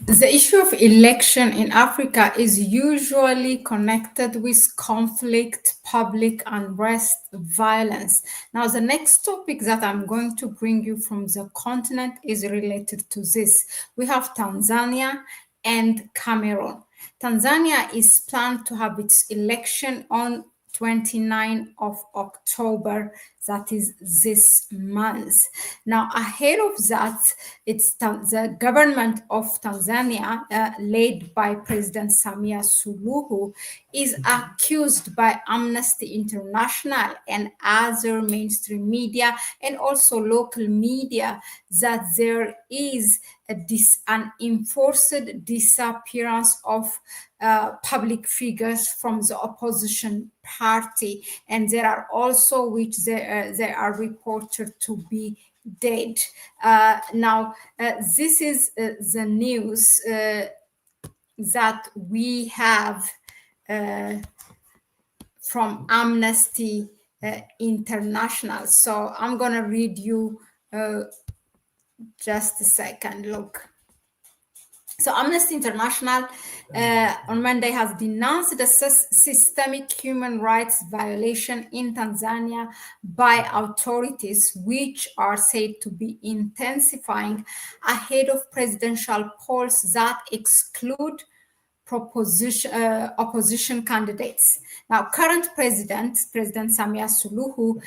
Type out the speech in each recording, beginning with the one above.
The issue of election in Africa is usually connected with conflict, public unrest, violence. Now, the next topic that I'm going to bring you from the continent is related to this. We have Tanzania and Cameroon. Tanzania is planned to have its election on 29th of October, that is this month. Now, ahead of that, the government of Tanzania, led by President Samia Suluhu, is accused by Amnesty International and other mainstream media and also local media that there is an enforced disappearance of public figures from the opposition party, and there are also which they are reported to be dead. This is the news that we have from Amnesty International. So I'm going to read you just a second. Look. So Amnesty International on Monday has denounced the systemic human rights violation in Tanzania by authorities, which are said to be intensifying ahead of presidential polls that exclude opposition candidates. Now, current President Samia Suluhu,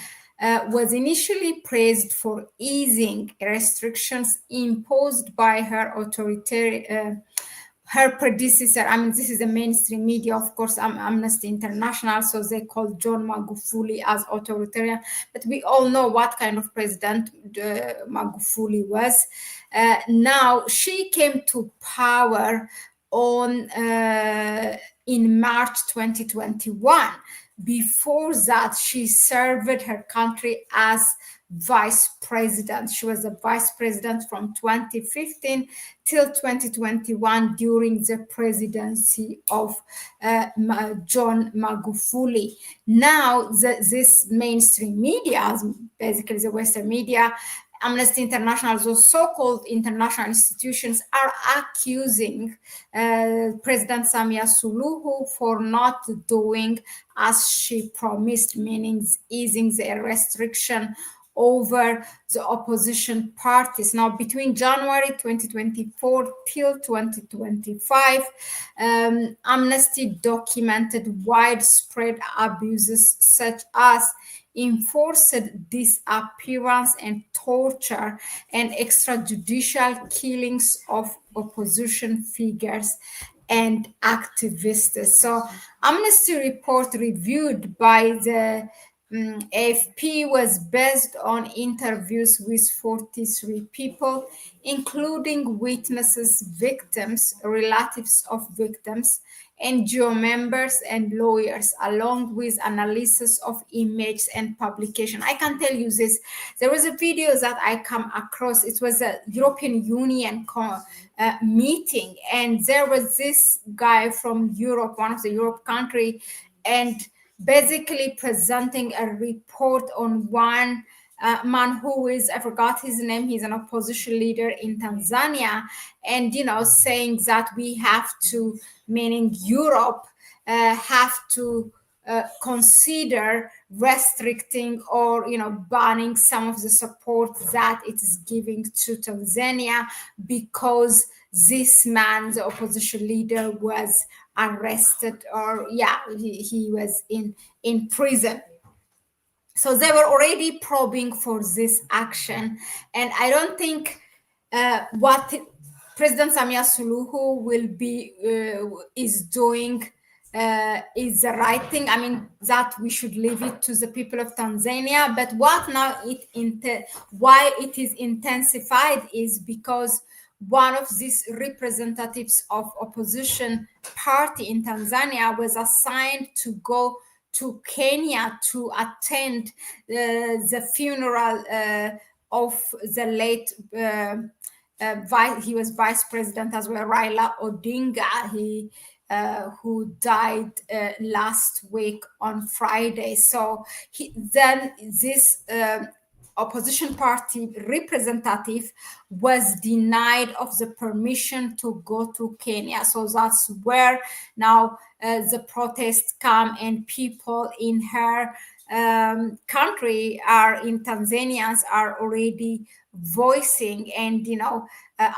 was initially praised for easing restrictions imposed by her her predecessor. I mean, this is the mainstream media, of course, Amnesty International, so they call John Magufuli as authoritarian, but we all know what kind of president Magufuli was. Now, she came to power in March 2021. Before that, she served her country as vice president. She was a vice president from 2015 till 2021 during the presidency of John Magufuli. Now, this mainstream media, basically the Western media, Amnesty International, those so-called international institutions, are accusing President Samia Suluhu for not doing as she promised, meaning easing the restriction over the opposition parties. Now, between January 2024 till 2025, Amnesty documented widespread abuses such as enforced disappearance and torture and extrajudicial killings of opposition figures and activists. So Amnesty report reviewed by the AFP was based on interviews with 43 people, including witnesses, victims, relatives of victims, NGO members, and lawyers, along with analysis of images and publication. I can tell you this. There was a video that I come across. It was a European Union meeting, and there was this guy from Europe, one of the Europe country, and basically presenting a report on one man who is, I forgot his name, he's an opposition leader in Tanzania, and, saying that we have to, meaning Europe, have to consider restricting or, banning some of the support that it is giving to Tanzania because this man, the opposition leader, was arrested, or he was in prison. So they were already probing for this action, and I don't think what President Samia Suluhu will be is doing is the right thing. I mean, that we should leave it to the people of Tanzania. But what now why it is intensified is because one of these representatives of opposition party in Tanzania was assigned to go to Kenya to attend the funeral of the late he was vice president as well, Raila Odinga, who died last week on Friday. So this opposition party representative was denied of the permission to go to Kenya. So that's where now the protests come, and people in her country are in Tanzanians are already voicing and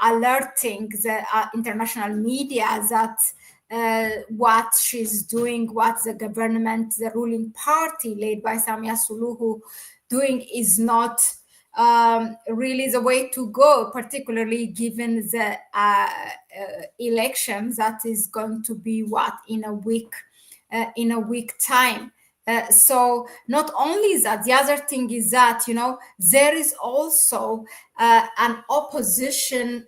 alerting the international media that what she's doing, what the government, the ruling party led by Samia Suluhu doing is not really the way to go, particularly given the election that is going to be in a week time. So not only that, the other thing is that there is also an opposition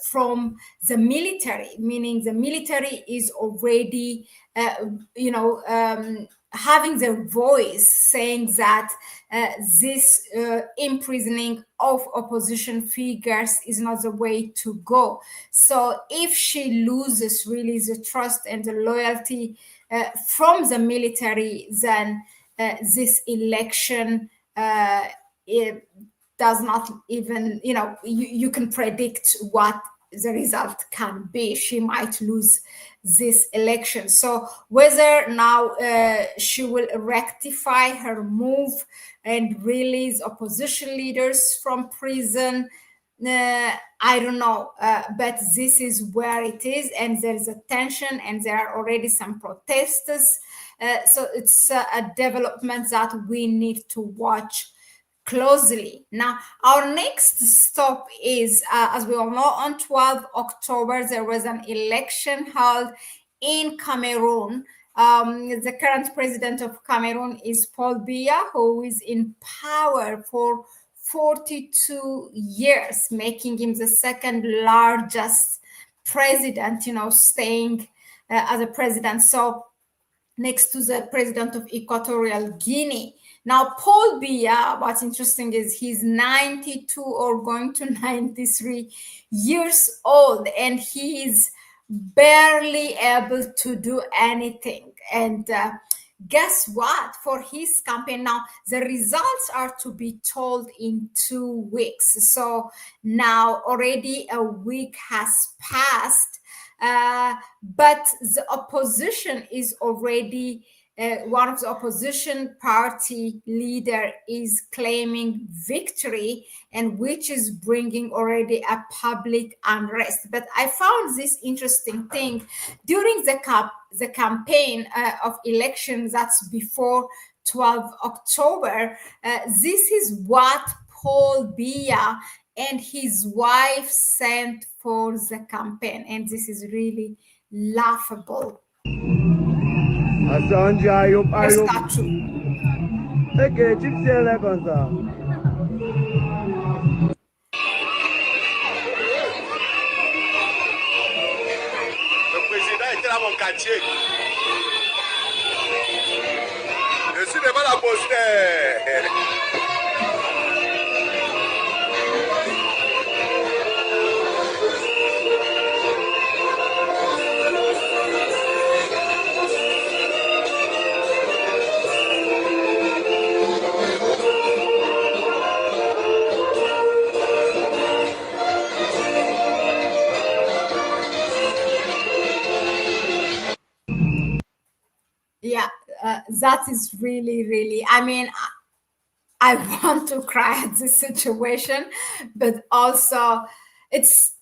from the military, meaning the military is already having their voice saying that this imprisoning of opposition figures is not the way to go. So if she loses really the trust and the loyalty from the military, then this election it does not even, you can predict what the result can be. She might lose this election. So whether now she will rectify her move and release opposition leaders from prison, I don't know, but this is where it is, and there's a tension, and there are already some protesters. So it's a development that we need to watch closely. Now, our next stop is, as we all know, on 12 October, there was an election held in Cameroon. The current president of Cameroon is Paul Biya, who is in power for 42 years, making him the second largest president, staying as a president. So next to the president of Equatorial Guinea. Now, Paul Biya, what's interesting is he's 92 or going to 93 years old, and he's barely able to do anything. And guess what? For his campaign now, the results are to be told in 2 weeks. So now already a week has passed, but the opposition is already one of the opposition party leader is claiming victory, and which is bringing already a public unrest. But I found this interesting thing during the campaign of elections, that's before 12 October. This is what Paul Biya and his wife sent for the campaign, and this is really laughable. Asante ayup. Okay, gypsy comme ça. Le président était dans mon quartier. Je suis devant la postère. Yeah, that is really, I mean, I want to cry at this situation, but also it's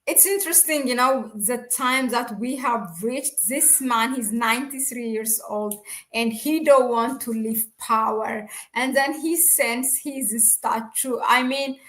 interesting, the time that we have reached. This man, he's 93 years old, and he don't want to leave power, and then he sends his statue. I mean,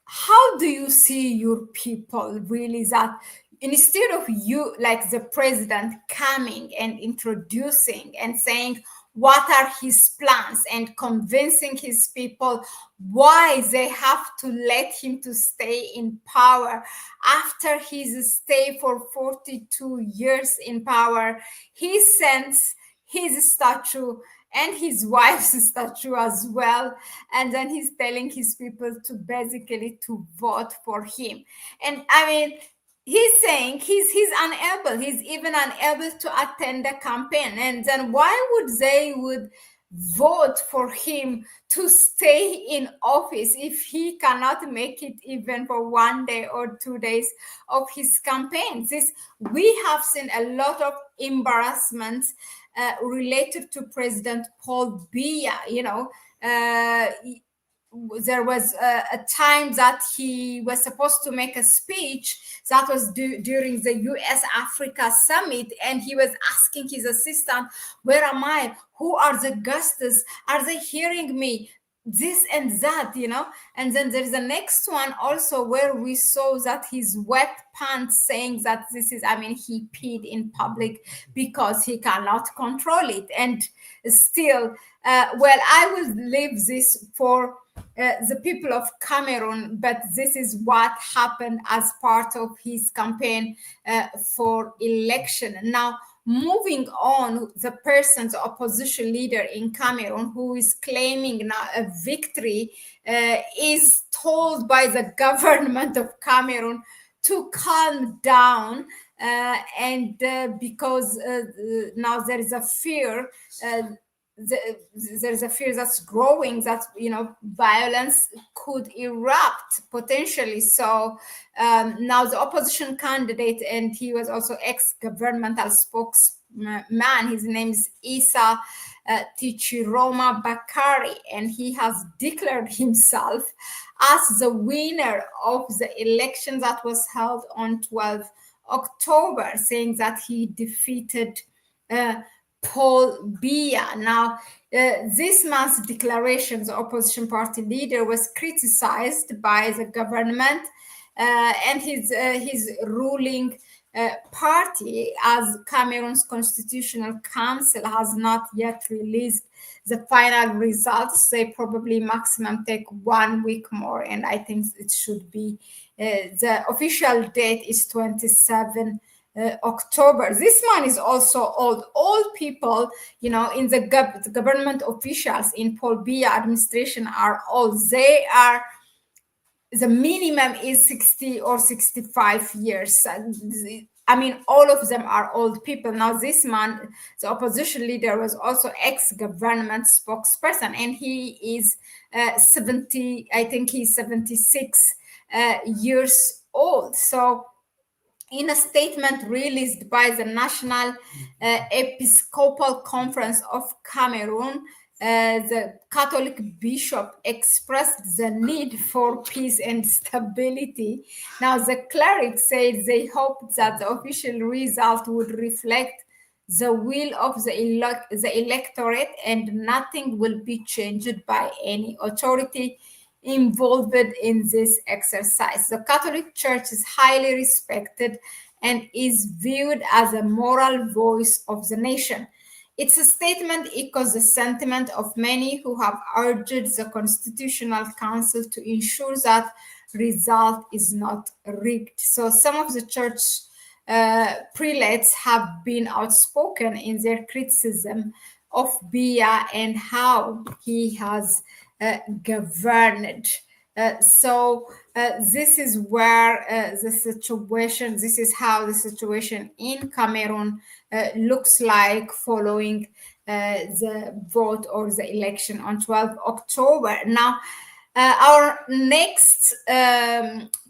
how do you see your people really, that instead of you, like the president, coming and introducing and saying what are his plans and convincing his people why they have to let him to stay in power after his stay for 42 years in power, he sends his statue and his wife's statue as well, and then he's telling his people to basically to vote for him. And I mean, he's saying he's even unable to attend the campaign, and then why would they would vote for him to stay in office if he cannot make it even for 1 day or 2 days of his campaign. We have seen a lot of embarrassments related to President Paul Biya. There was a time that he was supposed to make a speech that was during the US Africa summit, and he was asking his assistant, where am I? Who are the guests? Are they hearing me? This and that, and then there's the next one also where we saw that his wet pants, saying that he peed in public because he cannot control it. And still, I will leave this for the people of Cameroon, but this is what happened as part of his campaign for election. Now, moving on, the opposition leader in Cameroon, who is claiming now a victory, is told by the government of Cameroon to calm down, because now there is a fear. There's a fear that's growing that violence could erupt potentially. So now the opposition candidate, and he was also ex-governmental spokesman, his name is Issa Tichiroma Bakari, and he has declared himself as the winner of the election that was held on 12 October, saying that he defeated Paul Biya. Now, this month's declaration, the opposition party leader was criticized by the government and his ruling party, as Cameroon's Constitutional Council has not yet released the final results. They probably maximum take 1 week more, and I think it should be the official date is 27 October. This man is also old. Old people, in the government officials in Paul Biya administration are old. The minimum is 60 or 65 years. All of them are old people. Now, this man, the opposition leader, was also ex-government spokesperson, and he is 70, I think he's 76 years old. So, in a statement released by the National Episcopal Conference of Cameroon, the Catholic bishop expressed the need for peace and stability. Now, the cleric said they hoped that the official result would reflect the will of the electorate, and nothing will be changed by any authority involved in this exercise. The Catholic Church is highly respected and is viewed as a moral voice of the nation. Its statement echoes the sentiment of many who have urged the Constitutional Council to ensure that result is not rigged. So some of the church prelates have been outspoken in their criticism of Biya and how he has governed. This is where this is how the situation in Cameroon looks like following the vote or the election on 12 October. Now, our next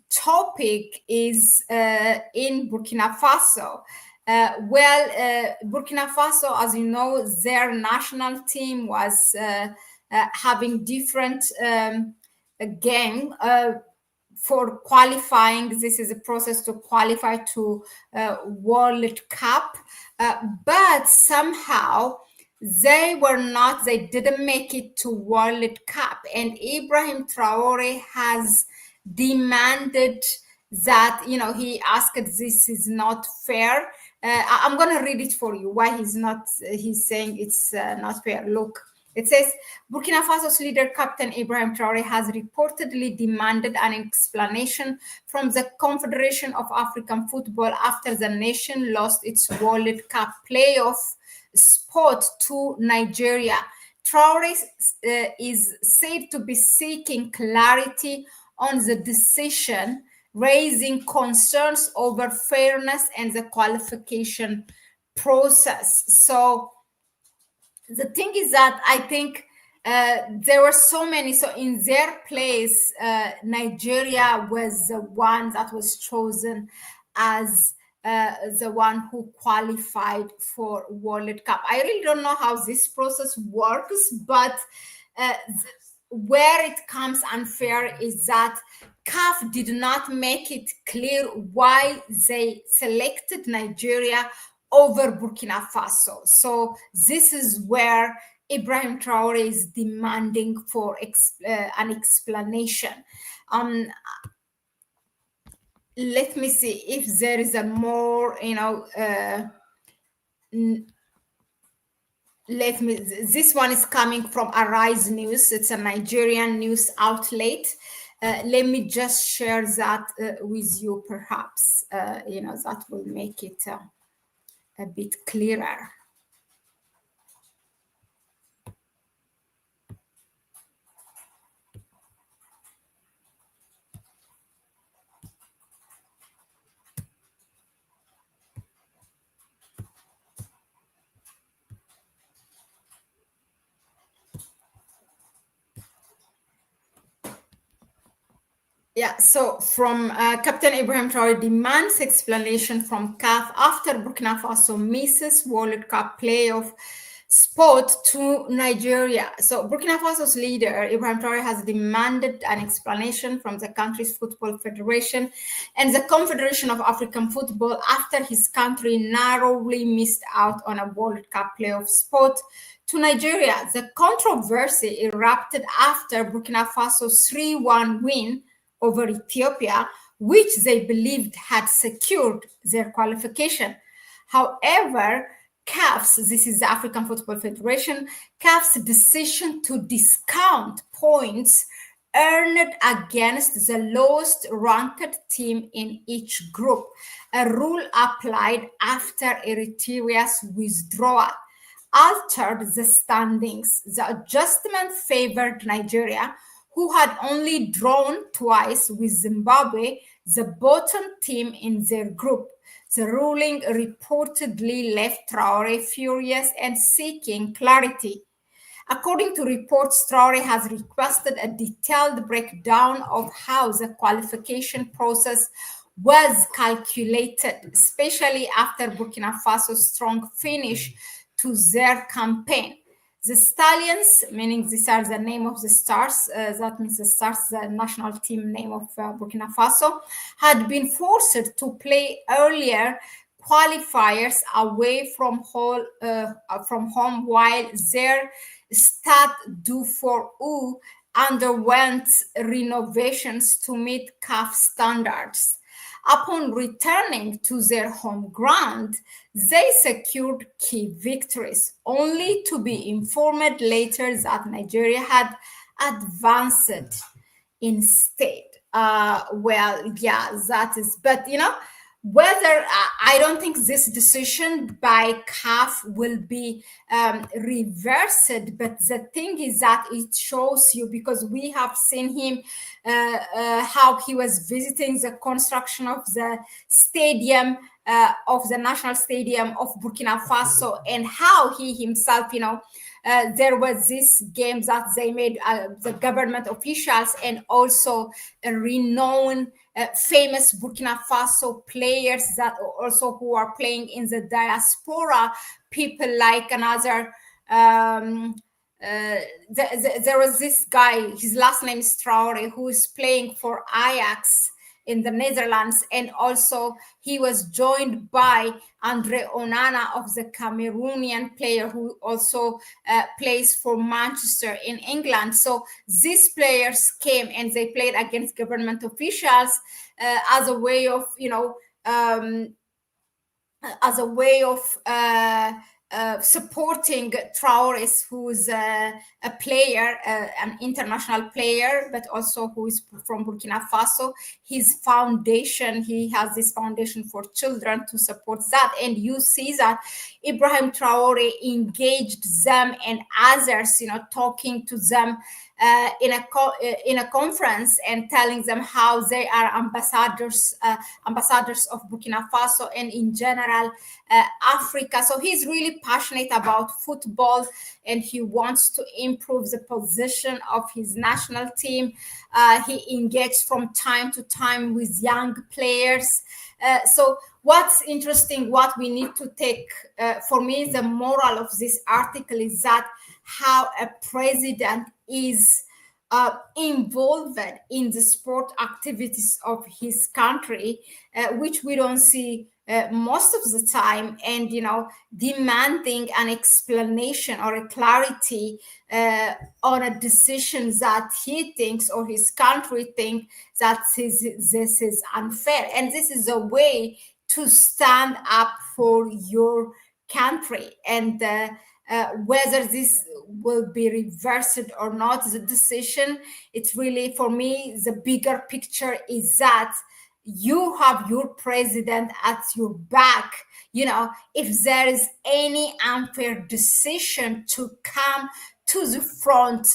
topic is in Burkina Faso. Burkina Faso, as you know, their national team was having different game for qualifying. This is a process to qualify to World Cup, but somehow they didn't make it to World Cup, and Ibrahim Traore has demanded that, he asked, this is not fair. I'm going to read it for you why he's saying it's not fair. Look, it says, Burkina Faso's leader, Captain Ibrahim Traore, has reportedly demanded an explanation from the Confederation of African Football after the nation lost its World Cup playoff spot to Nigeria. Traore is said to be seeking clarity on the decision, raising concerns over fairness and the qualification process. So the thing is that I think there were so many. So in their place, Nigeria was the one that was chosen as the one who qualified for World Cup. I really don't know how this process works, but where it comes unfair is that CAF did not make it clear why they selected Nigeria over Burkina Faso. So this is where Ibrahim Traore is demanding for an explanation. Let me see if there is a more, this one is coming from Arise News. It's a Nigerian news outlet. Let me just share that with you, perhaps, that will make it a bit clearer. Yeah, so from Captain Ibrahim Traore demands explanation from CAF after Burkina Faso misses World Cup playoff spot to Nigeria. So Burkina Faso's leader, Ibrahim Traore, has demanded an explanation from the country's football federation and the Confederation of African Football after his country narrowly missed out on a World Cup playoff spot to Nigeria. The controversy erupted after Burkina Faso's 3-1 win over Ethiopia, which they believed had secured their qualification. However, CAF's, this is the African Football Federation, CAF's decision to discount points earned against the lowest ranked team in each group, a rule applied after Eritrea's withdrawal, altered the standings. The adjustment favored Nigeria, who had only drawn twice with Zimbabwe, the bottom team in their group. The ruling reportedly left Traore furious and seeking clarity. According to reports, Traore has requested a detailed breakdown of how the qualification process was calculated, especially after Burkina Faso's strong finish to their campaign. The Stallions, meaning these are the name of the Stars, that means the Stars, the national team name of Burkina Faso, had been forced to play earlier qualifiers away from home while their Stade du Fort underwent renovations to meet CAF standards. Upon returning to their home ground, they secured key victories, only to be informed later that Nigeria had advanced instead. That is, but whether I don't think this decision by CAF will be reversed, but the thing is that it shows you, because we have seen him how he was visiting the construction of the stadium, of the national stadium of Burkina Faso, and how he himself, there was this game that they made, the government officials and also a renowned famous Burkina Faso players that also who are playing in the diaspora, people like another there was this guy, his last name is Traore, who is playing for Ajax in the Netherlands, and also he was joined by Andre Onana of the Cameroonian player who also plays for Manchester in England. So these players came and they played against government officials as a way of, supporting Traore, who's a player, an international player, but also who is from Burkina Faso. His foundation, he has this foundation for children to support that. And you see that Ibrahim Traore engaged them and others, talking to them in a conference and telling them how they are ambassadors of Burkina Faso and in general Africa. So he's really passionate about football, and he wants to improve the position of his national team. He engaged from time to time with young players. So what's interesting, what we need to take, for me, the moral of this article is that how a president is involved in the sport activities of his country, which we don't see most of the time, and demanding an explanation or a clarity on a decision that he thinks or his country think that this is unfair, and this is a way to stand up for your country. And whether this will be reversed or not, the decision, it's really, for me, the bigger picture is that you have your president at your back. If there is any unfair decision, to come to the front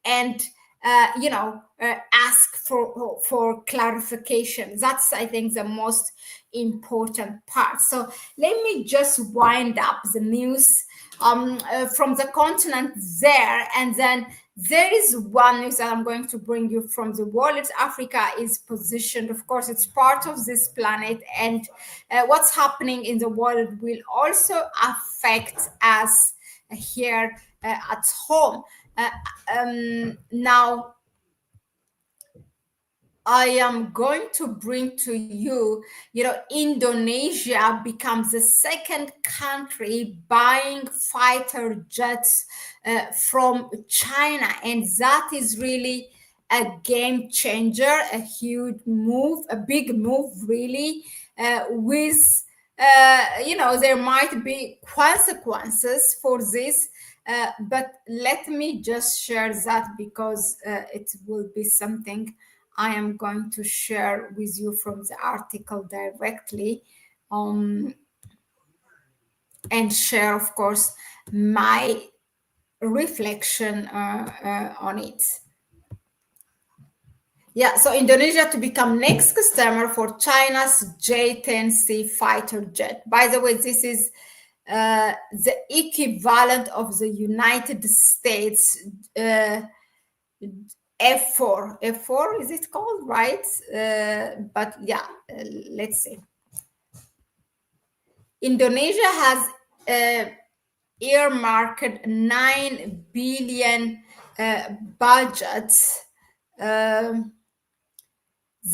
and ask for clarification. That's, I think, the most important part. So let me just wind up the news from the continent there, and then there is one news that I'm going to bring you from the world. Africa is positioned, of course, it's part of this planet, and what's happening in the world will also affect us here at home. Now, I am going to bring to you, Indonesia becomes the second country buying fighter jets from China. And that is really a game changer, a huge move, a big move, really, with, there might be consequences for this. But let me just share that, because it will be something I am going to share with you from the article directly, and share, of course, my reflection on it. Yeah, so Indonesia to become next customer for China's J-10C fighter jet. By the way, this is the equivalent of the United States F4 is it called, right? But yeah, let's see. Indonesia has earmarked 9 billion budget.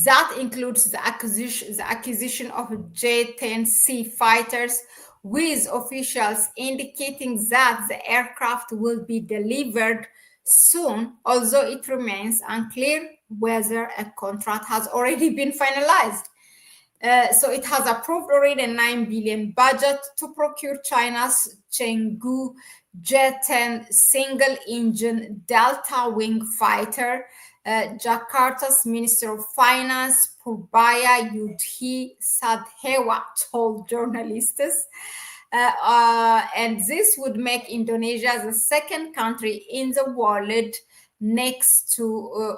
That includes the acquisition of J-10C fighters, with officials indicating that the aircraft will be delivered soon, although it remains unclear whether a contract has already been finalized. So it has approved already a 9 billion budget to procure China's Chengdu J-10 single-engine Delta-wing fighter. Jakarta's Minister of Finance, Purbaya Yudhi Sadhewa, told journalists. And this would make Indonesia the second country in the world next to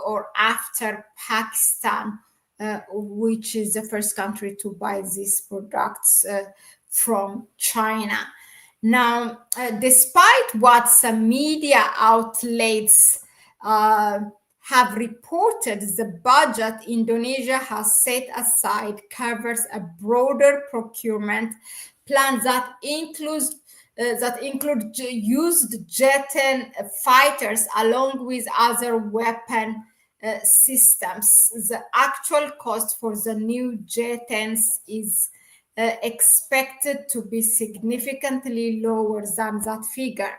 or after Pakistan, which is the first country to buy these products from China. Now, despite what some media outlets have reported, the budget Indonesia has set aside covers a broader procurement plan that include used J-10 fighters along with other weapon systems. The actual cost for the new J-10s is expected to be significantly lower than that figure.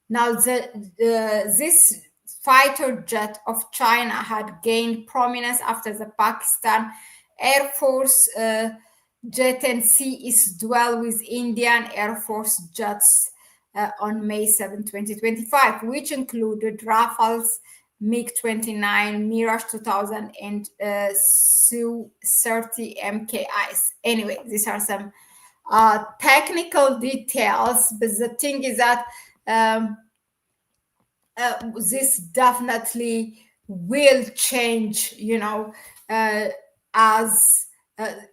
Now, this fighter jet of China had gained prominence after the Pakistan Air Force J-10C is duel with Indian Air Force jets on May 7, 2025, which included Rafales, MiG-29, Mirage 2000, and Su-30 MKIs. Anyway, these are some technical details, but the thing is that this definitely will change, as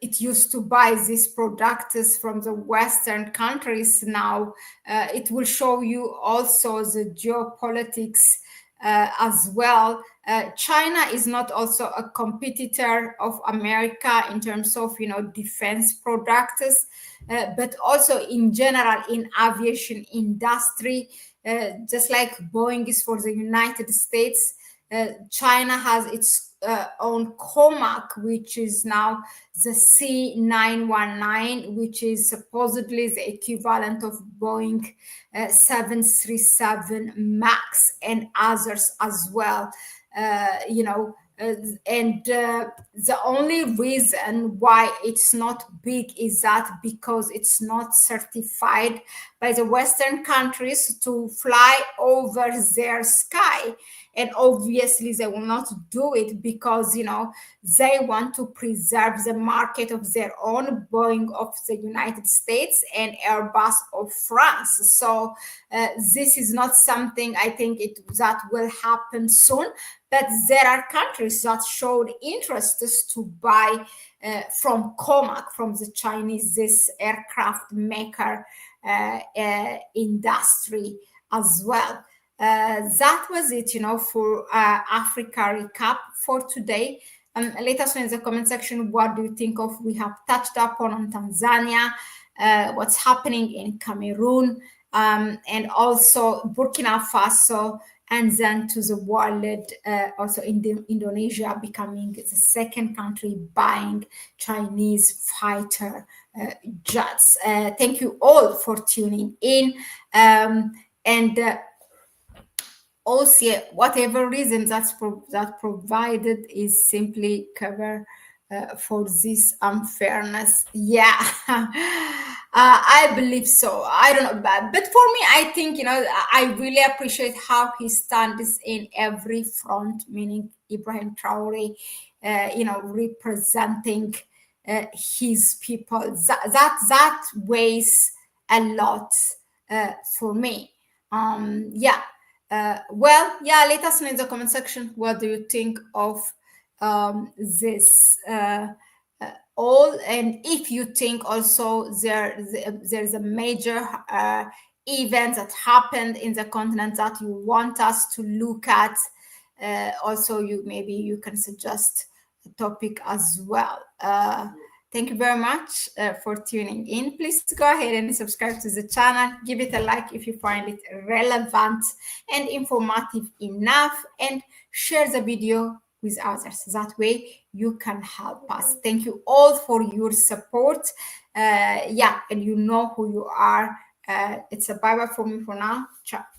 it used to buy these products from the Western countries. Now it will show you also the geopolitics as well. China is not also a competitor of America in terms of, defense products, but also in general in aviation industry. Just like Boeing is for the United States, China has its own COMAC, which is now the C919, which is supposedly the equivalent of Boeing 737 MAX and others as well. And the only reason why it's not big is that because it's not certified by the Western countries to fly over their sky. And obviously they will not do it because they want to preserve the market of their own, Boeing of the United States and Airbus of France. So this is not something I think that will happen soon, but there are countries that showed interest to buy from COMAC, from the Chinese, this aircraft maker industry as well. That was it, for Africa recap for today. Let us know in the comment section, what do you think of? We have touched upon on Tanzania, what's happening in Cameroon, and also Burkina Faso, and then to the world, also Indonesia becoming the second country buying Chinese fighter jets. Thank you all for tuning in. And also, whatever reason that provided is simply cover for this unfairness. Yeah, I believe so. I don't know, but for me, I think I really appreciate how he stands in every front. Meaning Ibrahim Traore, representing his people. That weighs a lot for me. Yeah. Well, yeah, let us know in the comment section, what do you think of this all, and if you think also there's a major event that happened in the continent that you want us to look at. Also, maybe you can suggest a topic as well. Thank you very much for tuning in. Please go ahead and subscribe to the channel. Give it a like if you find it relevant and informative enough, and share the video with others. That way you can help us. Thank you all for your support. Yeah, and you know who you are. It's a bye-bye for me for now. Ciao.